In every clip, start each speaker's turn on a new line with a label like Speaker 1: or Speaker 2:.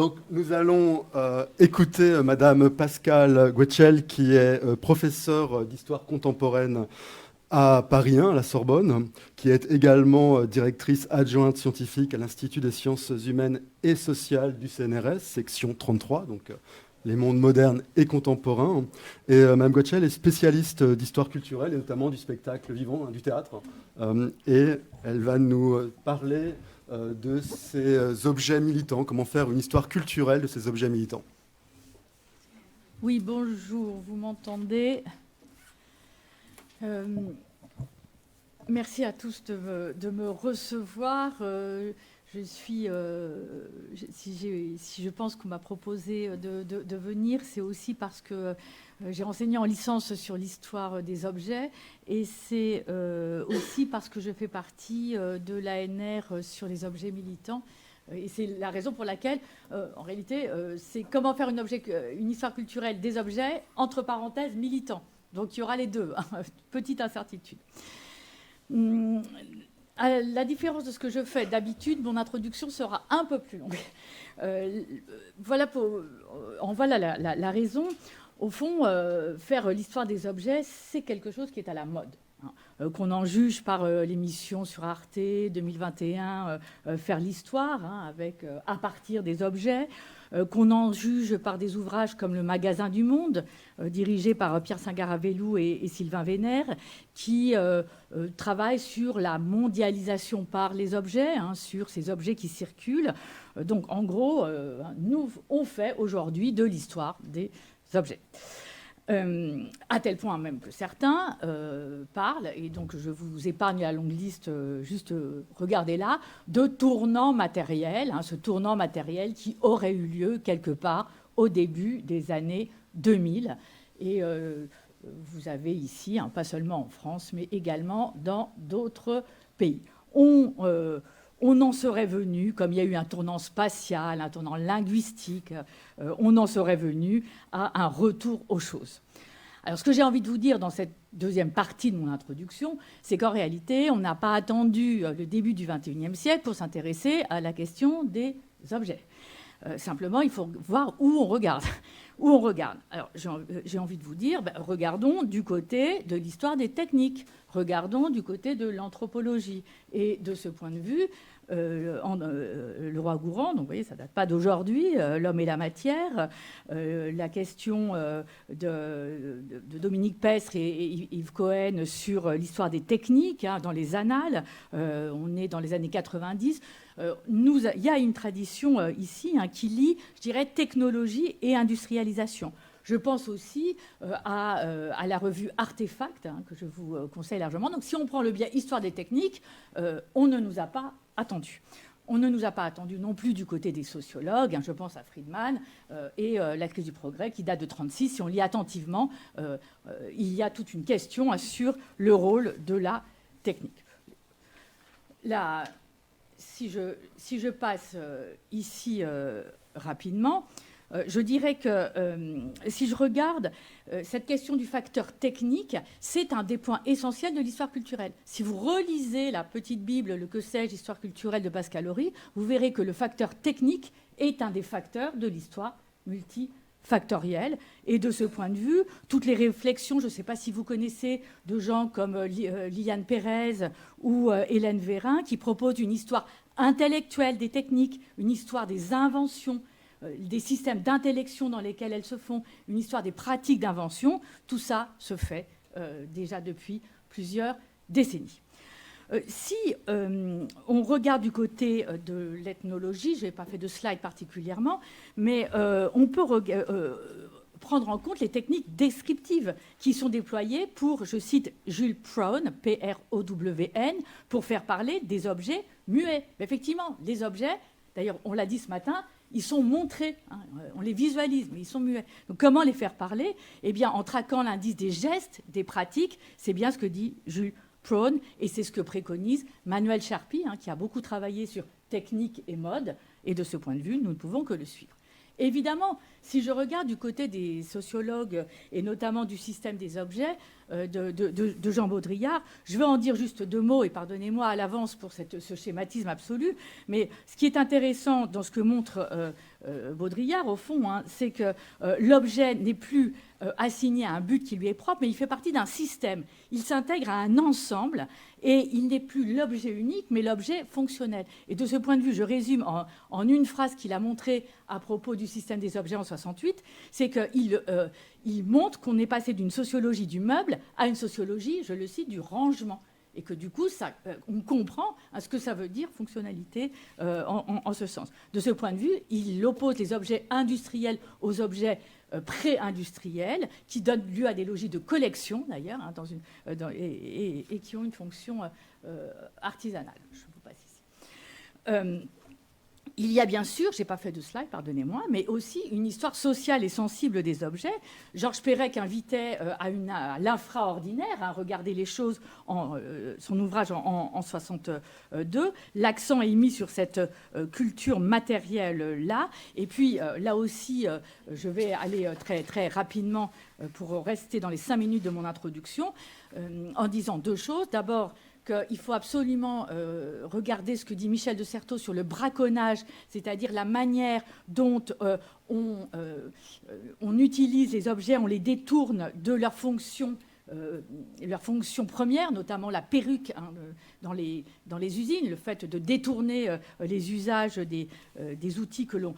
Speaker 1: Donc, nous allons écouter Madame Pascale Guetchel, qui est professeure d'histoire contemporaine à Paris 1, à la Sorbonne, qui est également directrice adjointe scientifique à l'Institut des sciences humaines et sociales du CNRS, section 33, donc les mondes modernes et contemporains. Et Mme Guetchel est spécialiste d'histoire culturelle, et notamment du spectacle vivant, du théâtre. Et elle va nous parler de ces objets militants, comment faire une histoire culturelle de ces objets militants.
Speaker 2: Oui, bonjour, vous m'entendez? Merci à tous de me recevoir. Je suis, si je pense qu'on m'a proposé de venir, c'est aussi parce que j'ai enseigné en licence sur l'histoire des objets, et c'est aussi parce que je fais partie de l'ANR sur les objets militants. Et c'est la raison pour laquelle, en réalité, c'est comment faire une histoire culturelle des objets, entre parenthèses, militants. Donc il y aura les deux, hein, petite incertitude. À la différence de ce que je fais d'habitude, mon introduction sera un peu plus longue. Voilà la raison. Au fond, faire l'histoire des objets, c'est quelque chose qui est à la mode. Qu'on en juge par l'émission sur Arte 2021, Faire l'histoire, avec à partir des objets, qu'on en juge par des ouvrages comme Le Magasin du Monde, dirigé par Pierre Singaravelou et Sylvain Vénère, qui travaillent sur la mondialisation par les objets, sur ces objets qui circulent. Donc en gros, nous, on fait aujourd'hui de l'histoire des objets. À tel point même que certains parlent, et donc je vous épargne la longue liste, juste regardez là, de tournant matériel, ce tournant matériel qui aurait eu lieu quelque part au début des années 2000. Et vous avez ici, pas seulement en France, mais également dans d'autres pays. On en serait venu, comme il y a eu un tournant spatial, un tournant linguistique, on en serait venu à un retour aux choses. Alors, ce que j'ai envie de vous dire dans cette deuxième partie de mon introduction, c'est qu'en réalité, on n'a pas attendu le début du XXIe siècle pour s'intéresser à la question des objets. Simplement, il faut voir où on regarde. Où on regarde. Alors, j'ai envie de vous dire, regardons du côté de l'histoire des techniques, regardons du côté de l'anthropologie. Et de ce point de vue, le roi Gourand, donc vous voyez, ça ne date pas d'aujourd'hui, L'homme et la matière, la question de Dominique Pestre et Yves Cohen sur l'histoire des techniques dans les annales, on est dans les années 90. Il y a une tradition ici qui lie, je dirais, technologie et industrialisation. Je pense aussi à la revue Artefact, que je vous conseille largement. Donc, si on prend le biais histoire des techniques, on ne nous a pas attendu. On ne nous a pas attendu non plus du côté des sociologues. Je pense à Friedman et la crise du progrès qui date de 1936. Si on lit attentivement, il y a toute une question sur le rôle de la technique. Si je passe ici rapidement, je dirais que si je regarde cette question du facteur technique, c'est un des points essentiels de l'histoire culturelle. Si vous relisez la petite Bible, le que sais-je, histoire culturelle de Pascal Horry, vous verrez que le facteur technique est un des facteurs de l'histoire multifactorielle. Et de ce point de vue, toutes les réflexions, je ne sais pas si vous connaissez de gens comme Liliane Pérez ou Hélène Vérin, qui proposent une histoire intellectuelle des techniques, une histoire des inventions, des systèmes d'intellection dans lesquels elles se font, une histoire des pratiques d'invention, tout ça se fait déjà depuis plusieurs décennies. Si on regarde du côté de l'ethnologie, je n'ai pas fait de slide particulièrement, mais on peut prendre en compte les techniques descriptives qui sont déployées pour, je cite Jules Prown, P-R-O-W-N, pour faire parler des objets muets. Mais effectivement, les objets, d'ailleurs on l'a dit ce matin, ils sont montrés, on les visualise, mais ils sont muets. Donc comment les faire parler? Eh bien, en traquant l'indice des gestes, des pratiques, c'est bien ce que dit Jules Prown, et c'est ce que préconise Manuel Charpy, qui a beaucoup travaillé sur technique et mode, et de ce point de vue, nous ne pouvons que le suivre. Évidemment, si je regarde du côté des sociologues, et notamment du système des objets, de Jean Baudrillard. Je vais en dire juste 2 mots, et pardonnez-moi à l'avance pour ce schématisme absolu, mais ce qui est intéressant dans ce que montre Baudrillard, au fond, hein, c'est que l'objet n'est plus assigné à un but qui lui est propre, mais il fait partie d'un système. Il s'intègre à un ensemble et il n'est plus l'objet unique, mais l'objet fonctionnel. Et de ce point de vue, je résume en une phrase qu'il a montrée à propos du système des objets en 68, c'est qu'il montre qu'on est passé d'une sociologie du meuble à une sociologie, je le cite, du rangement. Et que du coup, on comprend ce que ça veut dire fonctionnalité en ce sens. De ce point de vue, il oppose les objets industriels aux objets pré-industriels, qui donnent lieu à des logiques de collection, d'ailleurs, hein, et qui ont une fonction artisanale. Je vous passe ici. Il y a bien sûr, je n'ai pas fait de slide, pardonnez-moi, mais aussi une histoire sociale et sensible des objets. Georges Perec invitait à l'infraordinaire, à regarder les choses, son ouvrage en 62. L'accent est mis sur cette culture matérielle-là. Et puis, là aussi, je vais aller très, très rapidement pour rester dans les 5 minutes de mon introduction, en disant 2 choses. D'abord, qu'il faut absolument regarder ce que dit Michel de Certeau sur le braconnage, c'est-à-dire la manière dont on utilise les objets, on les détourne de leur fonction première, notamment la perruque, hein, dans les usines, le fait de détourner les usages des outils que l'on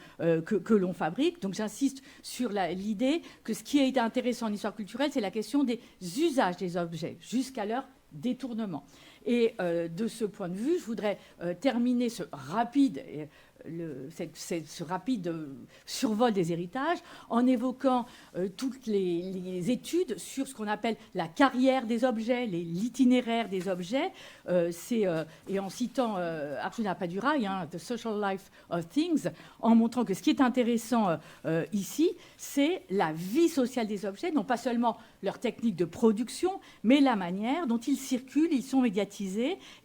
Speaker 2: fabrique. Donc j'insiste sur l'idée que ce qui a été intéressant en histoire culturelle, c'est la question des usages des objets, jusqu'à leur détournement. Et de ce point de vue, je voudrais terminer ce rapide survol des héritages en évoquant toutes les études sur ce qu'on appelle la carrière des objets, l'itinéraire des objets, et en citant Arjuna Padurai, hein, The Social Life of Things, en montrant que ce qui est intéressant ici, c'est la vie sociale des objets, non pas seulement leur technique de production, mais la manière dont ils circulent, ils sont médiatisés,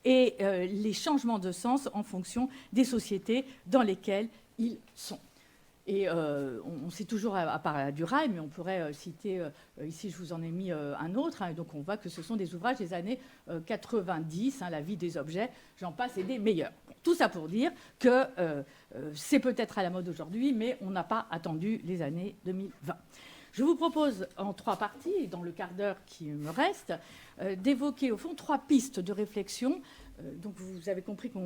Speaker 2: et les changements de sens en fonction des sociétés dans lesquelles ils sont. Et on cite toujours à part du rail, mais on pourrait citer, ici je vous en ai mis un autre, hein, donc on voit que ce sont des ouvrages des années 90, hein, la vie des objets, j'en passe, et des meilleurs. Bon, tout ça pour dire que c'est peut-être à la mode aujourd'hui, mais on n'a pas attendu les années 2020. Je vous propose en 3 parties, et dans le quart d'heure qui me reste, d'évoquer au fond 3 pistes de réflexion. Donc vous avez compris que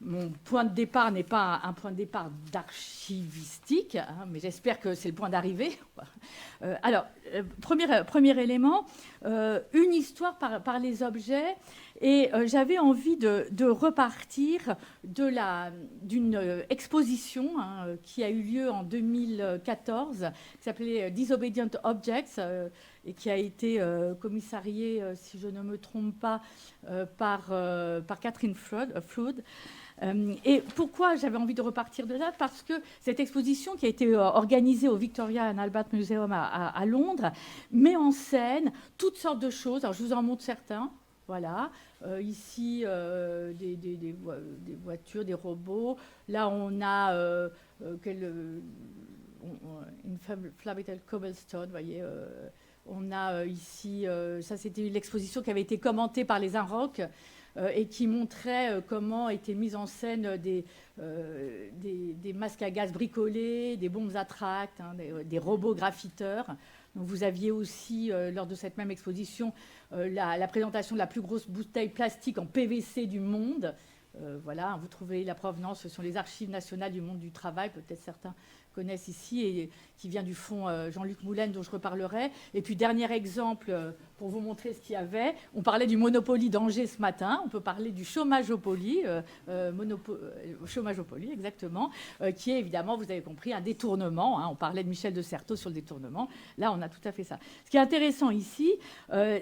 Speaker 2: mon point de départ n'est pas un point de départ d'archivistique, hein, mais j'espère que c'est le point d'arrivée. Alors, premier élément, une histoire par les objets. Et j'avais envie de repartir d'une exposition, hein, qui a eu lieu en 2014, qui s'appelait Disobedient Objects, et qui a été commissariée, si je ne me trompe pas, par Catherine Flood. Et pourquoi j'avais envie de repartir de là? Parce que cette exposition, qui a été organisée au Victoria and Albert Museum à Londres, met en scène toutes sortes de choses. Alors je vous en montre certains. Voilà, ici des voitures, des robots. Là, on a une Flavital Cobblestone, vous voyez. On a ici, ça c'était l'exposition qui avait été commentée par les Inrocks et qui montrait comment étaient mises en scène des masques à gaz bricolés, des bombes à tract, hein, des robots graffiteurs. Donc vous aviez aussi, lors de cette même exposition, la présentation de la plus grosse bouteille plastique en PVC du monde. Voilà, vous trouvez la provenance sur les archives nationales du monde du travail, peut-être certains connaissent ici, et qui vient du fonds Jean-Luc Moulin, dont je reparlerai. Et puis, dernier exemple, pour vous montrer ce qu'il y avait, on parlait du Monopoly d'Angers ce matin, on peut parler du Chômageopoly, Chômageopoly, exactement, qui est évidemment, vous avez compris, un détournement, hein, on parlait de Michel de Certeau sur le détournement, là on a tout à fait ça. Ce qui est intéressant ici,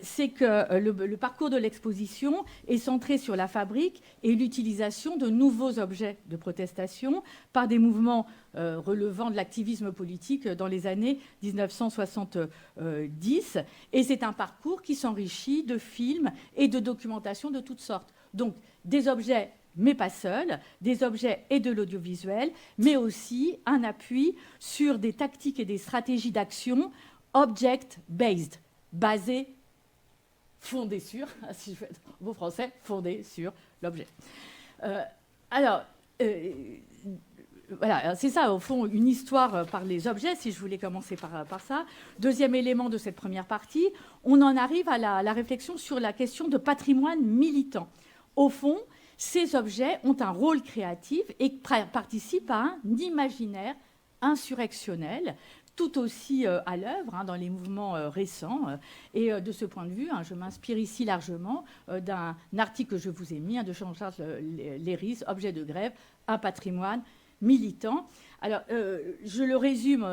Speaker 2: c'est que le parcours de l'exposition est centré sur la fabrique et l'utilisation de nouveaux objets de protestation par des mouvements relevant de l'activisme politique dans les années 1970. Et c'est un parcours qui s'enrichit de films et de documentation de toutes sortes. Donc, des objets, mais pas seuls, des objets et de l'audiovisuel, mais aussi un appui sur des tactiques et des stratégies d'action object-based, basées fondé sur, si je fais un mot français, fondé sur l'objet. Alors, voilà, c'est ça, au fond, une histoire par les objets, si je voulais commencer par ça. Deuxième élément de cette première partie, on en arrive à la réflexion sur la question de patrimoine militant. Au fond, ces objets ont un rôle créatif et participent à un imaginaire insurrectionnel, tout aussi à l'œuvre dans les mouvements récents. Et de ce point de vue, je m'inspire ici largement d'un article que je vous ai mis de Jean-Charles Léris, Objet de grève, un patrimoine militant. Alors, je le résume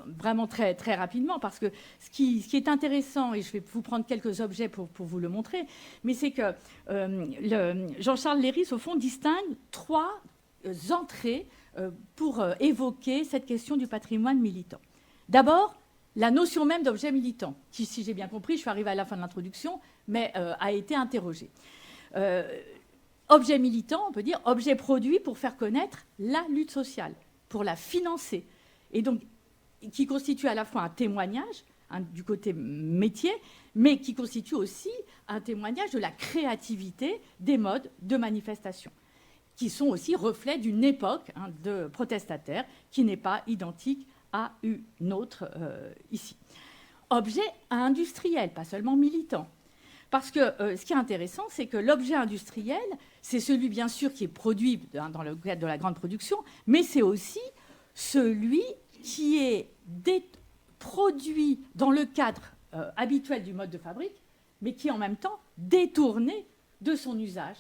Speaker 2: vraiment très, très rapidement parce que ce qui est intéressant, et je vais vous prendre quelques objets pour vous le montrer, mais c'est que Jean-Charles Léris, au fond, distingue 3 entrées pour évoquer cette question du patrimoine militant. D'abord, la notion même d'objet militant, qui, si j'ai bien compris, je suis arrivée à la fin de l'introduction, mais a été interrogée. Objet militant, on peut dire objet produit pour faire connaître la lutte sociale, pour la financer, et donc qui constitue à la fois un témoignage du côté métier, mais qui constitue aussi un témoignage de la créativité des modes de manifestation, qui sont aussi reflets d'une époque de protestataires qui n'est pas identique à une autre ici. Objet industriel, pas seulement militant. Parce que ce qui est intéressant, c'est que l'objet industriel, c'est celui, bien sûr, qui est produit dans le cadre de la grande production, mais c'est aussi celui qui est produit dans le cadre habituel du mode de fabrique, mais qui est en même temps détourné de son usage,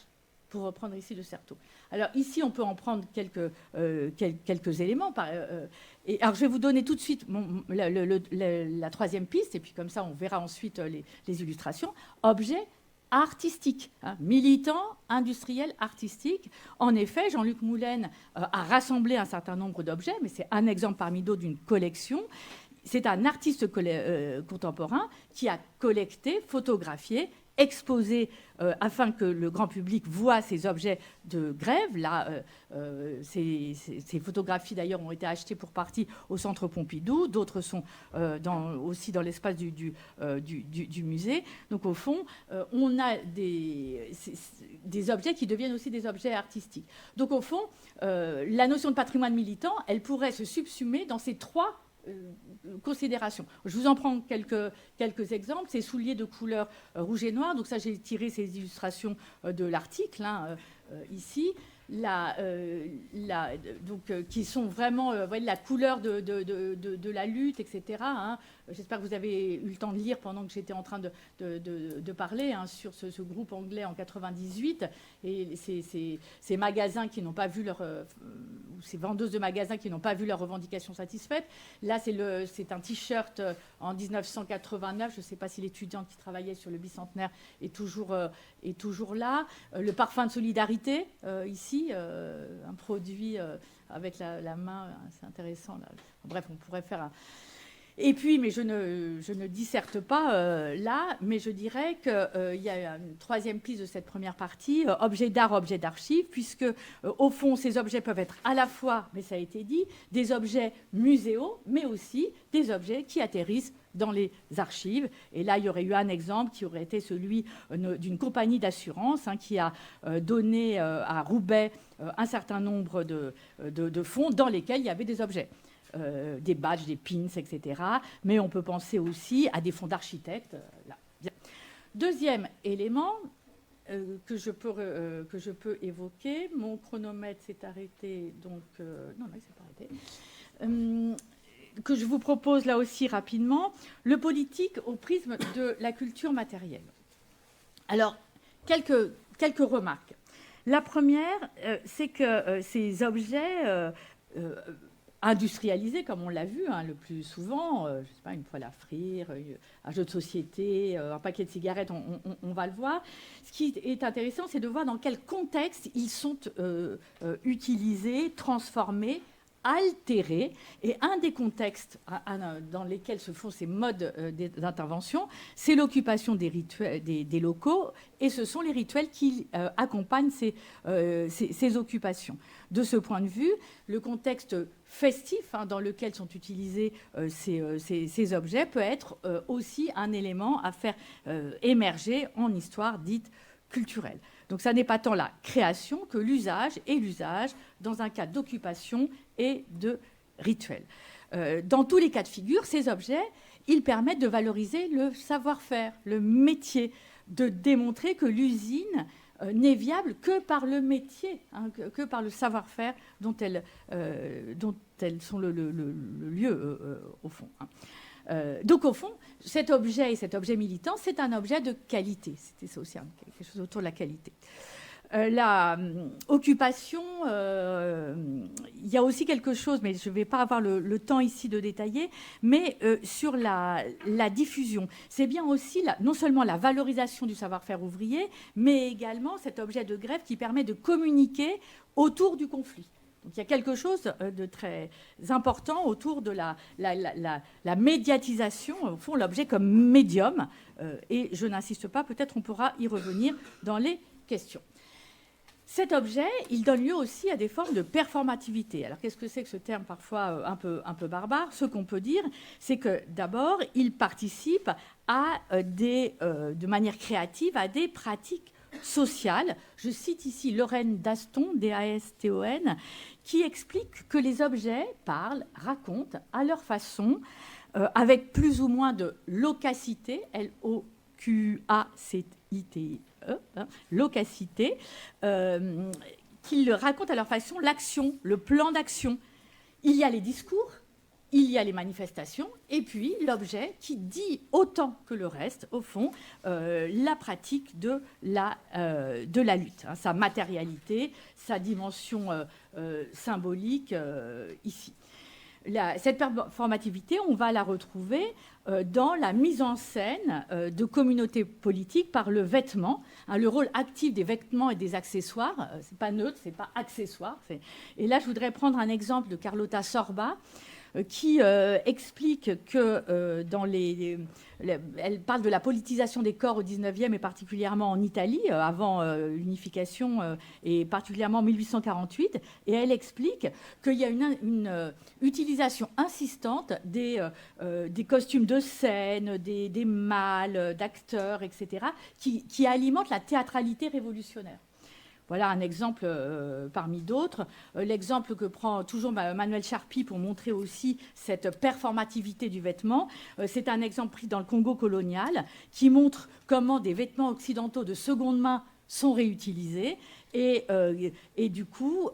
Speaker 2: pour reprendre ici le Certeau. Alors ici, on peut en prendre quelques éléments. Alors je vais vous donner tout de suite la troisième piste, et puis comme ça, on verra ensuite les illustrations. Objet artistique, militant, industriel, artistique. En effet, Jean-Luc Moulin a rassemblé un certain nombre d'objets, mais c'est un exemple parmi d'autres d'une collection. C'est un artiste contemporain qui a collecté, photographié, exposé afin que le grand public voit ces objets de grève. Là, ces photographies, d'ailleurs, ont été achetées pour partie au Centre Pompidou. D'autres sont aussi dans l'espace du musée. Donc, au fond, on a des objets qui deviennent aussi des objets artistiques. Donc, au fond, la notion de patrimoine militant, elle pourrait se subsumer dans ces 3 considérations. Je vous en prends quelques exemples. Ces souliers de couleur rouge et noir. Donc ça, j'ai tiré ces illustrations de l'article ici. Qui sont vraiment la couleur de la lutte, etc. J'espère que vous avez eu le temps de lire pendant que j'étais en train de parler sur ce groupe anglais en 98 et ces magasins qui n'ont pas vu ces vendeuses de magasins qui n'ont pas vu leurs revendications satisfaites. Là, c'est un t-shirt en 1989. Je ne sais pas si l'étudiante qui travaillait sur le bicentenaire est toujours là. Le parfum de solidarité, ici, un produit avec la main, c'est intéressant. Là. Bref, on pourrait faire un... Et puis, mais je ne disserte pas là, mais je dirais qu'il y a une troisième piste de cette première partie, objet d'art, objet d'archive, puisque au fond, ces objets peuvent être à la fois, mais ça a été dit, des objets muséaux, mais aussi des objets qui atterrissent dans les archives. Et là, il y aurait eu un exemple qui aurait été celui d'une compagnie d'assurance qui a donné à Roubaix un certain nombre de fonds dans lesquels il y avait des objets. Des badges, des pins, etc. Mais on peut penser aussi à des fonds d'architectes. Deuxième élément que je peux évoquer, mon chronomètre s'est arrêté, donc... non, il ne s'est pas arrêté. Que je vous propose là aussi rapidement, le politique au prisme de la culture matérielle. Alors, quelques remarques. La première, c'est que ces objets... industrialisé, comme on l'a vu le plus souvent, je ne sais pas, une poêle à frire, un jeu de société, un paquet de cigarettes, on va le voir. Ce qui est intéressant, c'est de voir dans quel contexte ils sont utilisés, transformés, altérée. Et un des contextes dans lesquels se font ces modes d'intervention, c'est l'occupation des rituels, des locaux, et ce sont les rituels qui accompagnent ces occupations. De ce point de vue, le contexte festif dans lequel sont utilisés ces objets peut être aussi un élément à faire émerger en histoire dite culturelle. Donc ça n'est pas tant la création que l'usage et l'usage dans un cas d'occupation et de rituel. Dans tous les cas de figure, ces objets, ils permettent de valoriser le savoir-faire, le métier, de démontrer que l'usine n'est viable que par le métier, que par le savoir-faire dont elles sont le lieu, au fond. Donc, au fond, cet objet militant, c'est un objet de qualité. C'était ça aussi, quelque chose autour de la qualité. La occupation, il y a aussi quelque chose, mais je ne vais pas avoir le temps ici de détailler, mais sur la diffusion. C'est bien aussi non seulement la valorisation du savoir-faire ouvrier, mais également cet objet de grève qui permet de communiquer autour du conflit. Donc il y a quelque chose de très important autour de la médiatisation, au fond, l'objet comme médium. Et je n'insiste pas, peut-être on pourra y revenir dans les questions. Cet objet, il donne lieu aussi à des formes de performativité. Alors, qu'est-ce que c'est que ce terme parfois un peu barbare? Ce qu'on peut dire, c'est que d'abord, il participe de manière créative à des pratiques sociales. Je cite ici Lorraine Daston, D-A-S-T-O-N, qui explique que les objets parlent, racontent à leur façon, avec plus ou moins de locacité, L-O-Q-A-C-I-T-E, locacité, qu'ils racontent à leur façon l'action, le plan d'action. Il y a les discours, il y a les manifestations, et puis l'objet qui dit autant que le reste, au fond, la pratique de la lutte, sa matérialité, sa dimension symbolique ici. Cette performativité, on va la retrouver dans la mise en scène de communautés politiques par le vêtement, le rôle actif des vêtements et des accessoires. C'est pas neutre, c'est pas accessoire. Et là, je voudrais prendre un exemple de Carlotta Sorba, qui explique que elle parle de la politisation des corps au 19e et particulièrement en Italie, avant l'unification et particulièrement en 1848. Et elle explique qu'il y a une utilisation insistante des costumes de scène, des mâles, d'acteurs, etc., qui alimentent la théâtralité révolutionnaire. Voilà un exemple parmi d'autres. L'exemple que prend toujours Manuel Charpy pour montrer aussi cette performativité du vêtement, c'est un exemple pris dans le Congo colonial qui montre comment des vêtements occidentaux de seconde main sont réutilisés et du coup,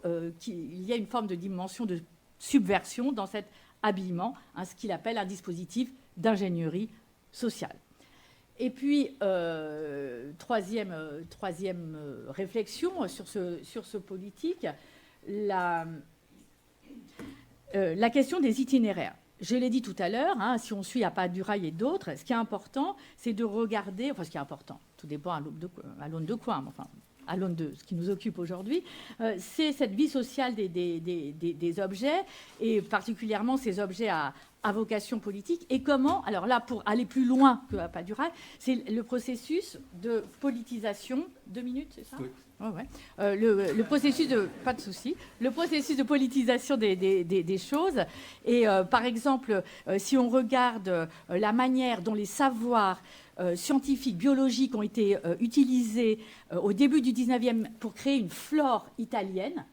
Speaker 2: il y a une forme de dimension de subversion dans cet habillement, ce qu'il appelle un dispositif d'ingénierie sociale. Et puis, troisième réflexion sur ce politique, la question des itinéraires. Je l'ai dit tout à l'heure, si on suit Appaduraï et d'autres, ce qui est important, c'est de regarder, enfin ce qui est important, tout dépend à l'aune de quoi, mais enfin à l'aune de ce qui nous occupe aujourd'hui, c'est cette vie sociale des objets, et particulièrement ces objets à vocation politique, et comment, alors là, pour aller plus loin que Appaduraï, c'est le processus de politisation. 2 minutes, c'est ça? Oui. Oh, ouais. Le processus de, pas de souci, le processus de politisation des choses. Et par exemple, si on regarde la manière dont les savoirs scientifiques, biologiques ont été utilisés au début du 19e pour créer une flore italienne,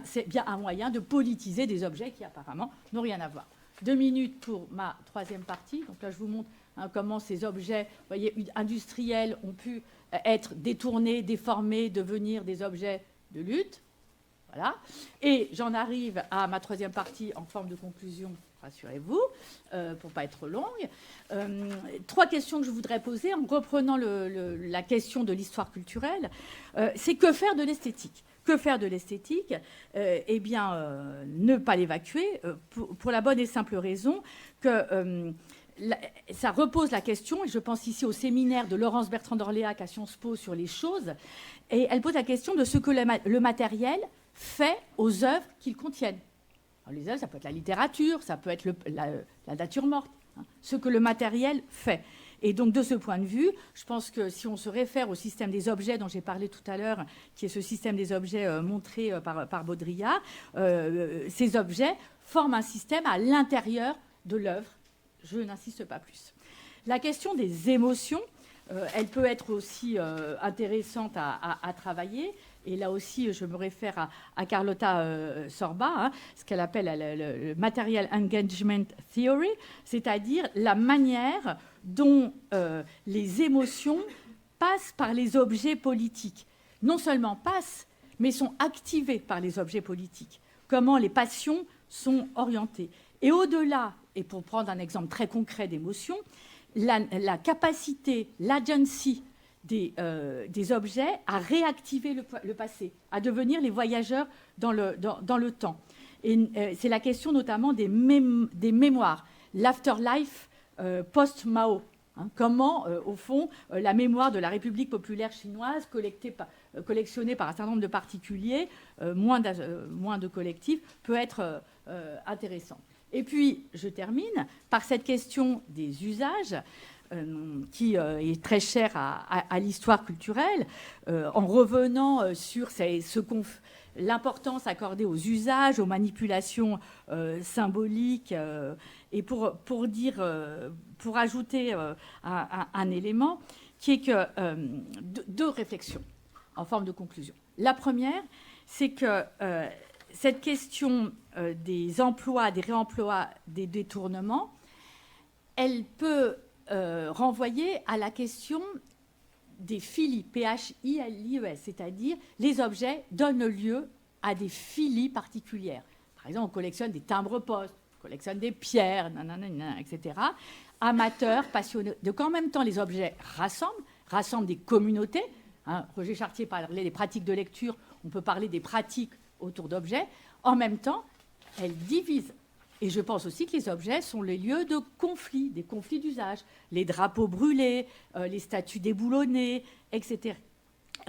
Speaker 2: c'est bien un moyen de politiser des objets qui apparemment n'ont rien à voir. 2 minutes pour ma troisième partie. Donc là, je vous montre comment ces objets, vous voyez, industriels ont pu être détournés, déformés, devenir des objets de lutte. Voilà. Et j'en arrive à ma troisième partie en forme de conclusion, rassurez-vous, pour ne pas être longue. 3 questions que je voudrais poser en reprenant la question de l'histoire culturelle. C'est que faire de l'esthétique? Que faire de l'esthétique? Eh bien, ne pas l'évacuer, pour la bonne et simple raison que ça repose la question, et je pense ici au séminaire de Laurence Bertrand d'Orléac à Sciences Po sur les choses, et elle pose la question de ce que le matériel fait aux œuvres qu'il contienne. Alors, les œuvres, ça peut être la littérature, ça peut être la nature morte, hein, ce que le matériel fait. Et donc, de ce point de vue, je pense que si on se réfère au système des objets dont j'ai parlé tout à l'heure, qui est ce système des objets montré par Baudrillard, ces objets forment un système à l'intérieur de l'œuvre. Je n'insiste pas plus. La question des émotions, elle peut être aussi intéressante à travailler. Et là aussi, je me réfère à Carlotta Sorba, hein, ce qu'elle appelle le Material Engagement Theory, c'est-à-dire la manière dont les émotions passent par les objets politiques. Non seulement passent, mais sont activées par les objets politiques. Comment les passions sont orientées. Et au-delà, et pour prendre un exemple très concret d'émotion, la capacité, l'agency des objets à réactiver le passé, à devenir les voyageurs dans le temps. Et c'est la question notamment des mémoires, l'afterlife post-Mao. Hein, comment, au fond, la mémoire de la République populaire chinoise, collectionnée par un certain nombre de particuliers, moins de collectifs, peut être intéressante. Et puis, je termine par cette question des usages, qui est très chère à l'histoire culturelle, en revenant sur l'importance accordée aux usages, aux manipulations symboliques, et pour ajouter un élément qui est que deux réflexions en forme de conclusion. La première, c'est que cette question des emplois, des réemplois, des détournements, elle peut renvoyer à la question des fili, P-H-I-L-I-E-S, c'est-à-dire les objets donnent lieu à des fili particulières. Par exemple, on collectionne des timbres-poste, on collectionne des pierres, etc. Amateurs, passionnés. Donc en même temps, les objets rassemblent des communautés. Hein, Roger Chartier parlait des pratiques de lecture, on peut parler des pratiques autour d'objets. En même temps, elles divisent. Et je pense aussi que les objets sont les lieux de conflits, des conflits d'usage. Les drapeaux brûlés, les statues déboulonnées, etc.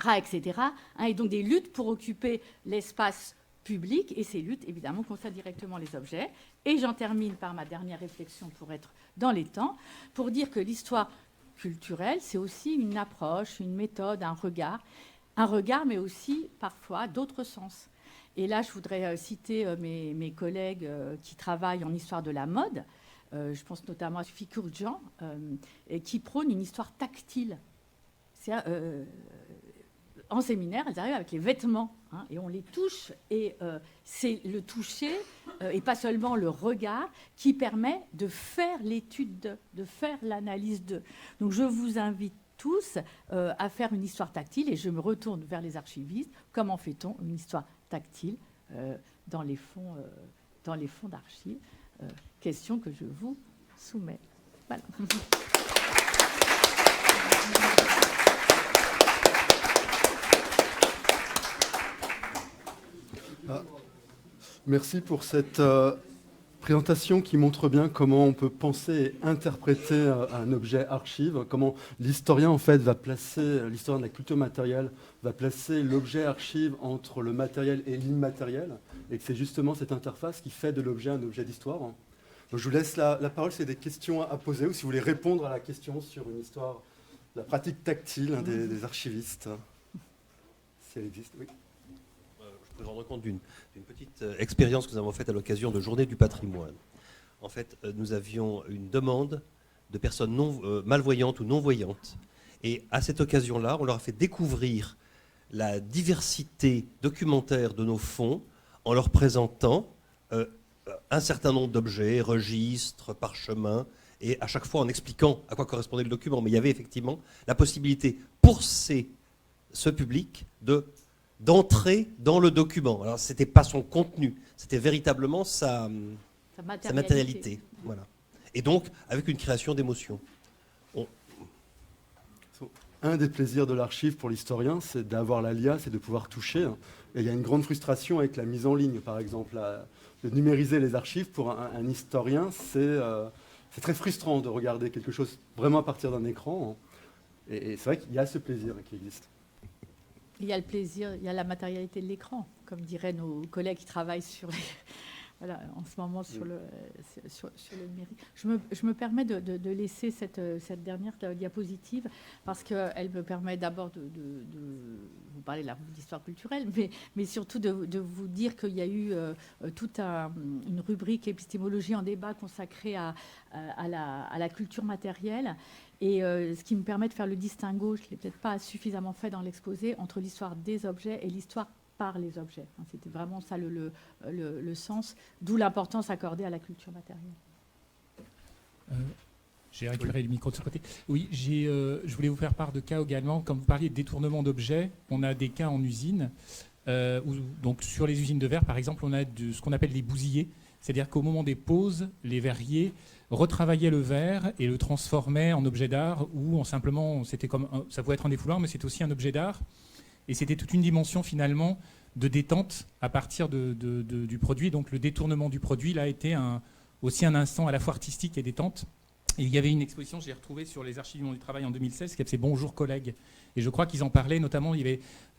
Speaker 2: Hein, et donc des luttes pour occuper l'espace public. Et ces luttes, évidemment, concernent directement les objets. Et j'en termine par ma dernière réflexion pour être dans les temps, pour dire que l'histoire culturelle, c'est aussi une approche, une méthode, un regard, mais aussi parfois d'autres sens. Et là, je voudrais citer mes collègues qui travaillent en histoire de la mode. Je pense notamment à Sophie Kurjan, qui prône une histoire tactile. En séminaire, elles arrivent avec les vêtements, hein, et on les touche. Et c'est le toucher, et pas seulement le regard, qui permet de faire l'étude, de faire l'analyse de. Donc je vous invite tous à faire une histoire tactile, et je me retourne vers les archivistes. Comment fait-on une histoire tactile dans les fonds d'archives? Question que je vous soumets. Voilà.
Speaker 1: Merci pour cette présentation qui montre bien comment on peut penser et interpréter un objet archive, comment l'historien en fait va placer, l'historien de la culture matérielle va placer l'objet archive entre le matériel et l'immatériel, et que c'est justement cette interface qui fait de l'objet un objet d'histoire. Donc je vous laisse la parole, c'est des questions à poser, ou si vous voulez répondre à la question sur une histoire de la pratique tactile des archivistes, si elle existe. Oui.
Speaker 3: Je me rendre compte d'une petite expérience que nous avons faite à l'occasion de Journée du patrimoine. En fait, nous avions une demande de personnes malvoyantes ou non-voyantes. Et à cette occasion-là, on leur a fait découvrir la diversité documentaire de nos fonds en leur présentant un certain nombre d'objets, registres, parchemins, et à chaque fois en expliquant à quoi correspondait le document. Mais il y avait effectivement la possibilité pour ce public d'entrer dans le document. Alors, ce n'était pas son contenu, c'était véritablement sa matérialité. Voilà. Et donc, avec une création d'émotion.
Speaker 1: Un des plaisirs de l'archive pour l'historien, c'est d'avoir l'alias et de pouvoir toucher. Et il y a une grande frustration avec la mise en ligne, par exemple. De numériser les archives, pour un historien, c'est très frustrant de regarder quelque chose vraiment à partir d'un écran. Et c'est vrai qu'il y a ce plaisir qui existe.
Speaker 2: Il y a le plaisir, il y a la matérialité de l'écran, comme diraient nos collègues qui travaillent sur voilà, en ce moment sur le numérique. Je me permets de laisser cette dernière diapositive parce qu'elle me permet d'abord de vous parler d'histoire culturelle, mais surtout de vous dire qu'il y a eu toute une rubrique épistémologie en débat consacrée à la culture matérielle. Et ce qui me permet de faire le distinguo, je ne l'ai peut-être pas suffisamment fait dans l'exposé, entre l'histoire des objets et l'histoire par les objets. C'était vraiment ça le sens, d'où l'importance accordée à la culture matérielle.
Speaker 4: J'ai récupéré le micro de ce côté. Oui, je voulais vous faire part de cas également. Comme vous parliez de détournement d'objets, on a des cas en usine. Donc sur les usines de verre, par exemple, on a ce qu'on appelle des bousillés. C'est-à-dire qu'au moment des pauses, les verriers retravaillaient le verre et le transformaient en objet d'art ou simplement, ça pouvait être un défouloir, mais c'était aussi un objet d'art. Et c'était toute une dimension finalement de détente à partir du produit. Donc le détournement du produit là, a été aussi un instant à la fois artistique et détente. Et il y avait une exposition, je l'ai retrouvée sur les archives du monde du travail en 2016, qui s'appelait Bonjour collègues. Et je crois qu'ils en parlaient, notamment,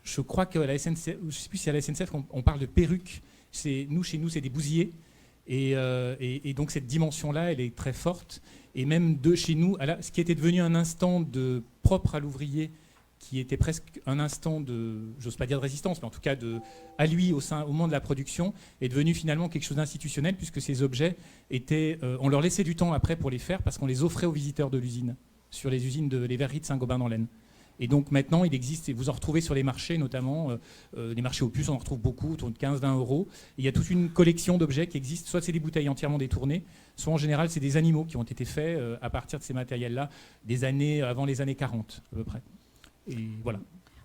Speaker 4: je crois qu'à la SNCF, je ne sais plus si à la SNCF, on parle de perruques. Chez nous, c'est des bousillés. Et donc cette dimension-là, elle est très forte. Et même de chez nous, ce qui était devenu un instant propre à l'ouvrier, qui était presque un instant j'ose pas dire de résistance, mais en tout cas à lui au moment de la production, est devenu finalement quelque chose d'institutionnel, puisque ces objets on leur laissait du temps après pour les faire, parce qu'on les offrait aux visiteurs de l'usine, sur les usines les verreries de Saint-Gobain-dans-l'Aisne. Et donc maintenant, il existe, et vous en retrouvez sur les marchés, notamment les marchés aux puces, on en retrouve beaucoup, autour de 15-20 euros. Et il y a toute une collection d'objets qui existent, soit c'est des bouteilles entièrement détournées, soit en général c'est des animaux qui ont été faits à partir de ces matériels-là, avant les années 40 à peu près. Et voilà.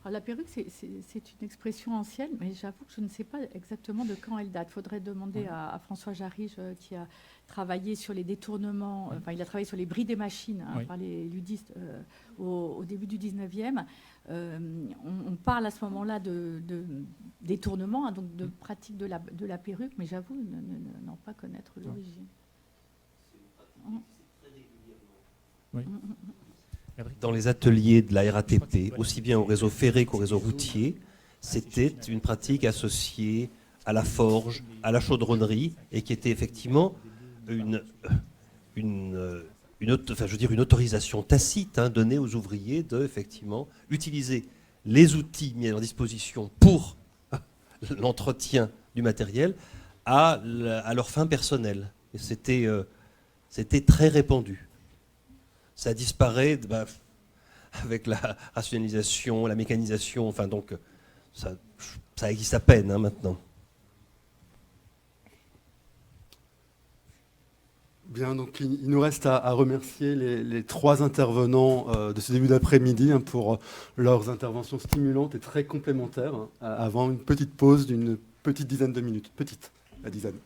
Speaker 2: Alors, la perruque, c'est une expression ancienne, mais j'avoue que je ne sais pas exactement de quand elle date. Il faudrait demander à François Jarige, qui a travaillé sur les détournements, il a travaillé sur les bris des machines par les ludistes au début du 19e. On parle à ce moment-là de détournement, donc de pratique de la perruque, mais j'avoue n'en pas connaître l'origine.
Speaker 4: Oui.
Speaker 3: Dans les ateliers de la RATP, aussi bien au réseau ferré qu'au réseau routier, c'était une pratique associée à la forge, à la chaudronnerie, et qui était effectivement une autorisation tacite donnée aux ouvriers de effectivement utiliser les outils mis à leur disposition pour l'entretien du matériel à leur fin personnelle. Et c'était très répandu. Ça disparaît avec la rationalisation, la mécanisation, donc ça existe à peine maintenant.
Speaker 1: Bien, donc il nous reste à remercier les trois intervenants de ce début d'après-midi pour leurs interventions stimulantes et très complémentaires, avant une petite pause d'une petite dizaine de minutes. Petite, la dizaine.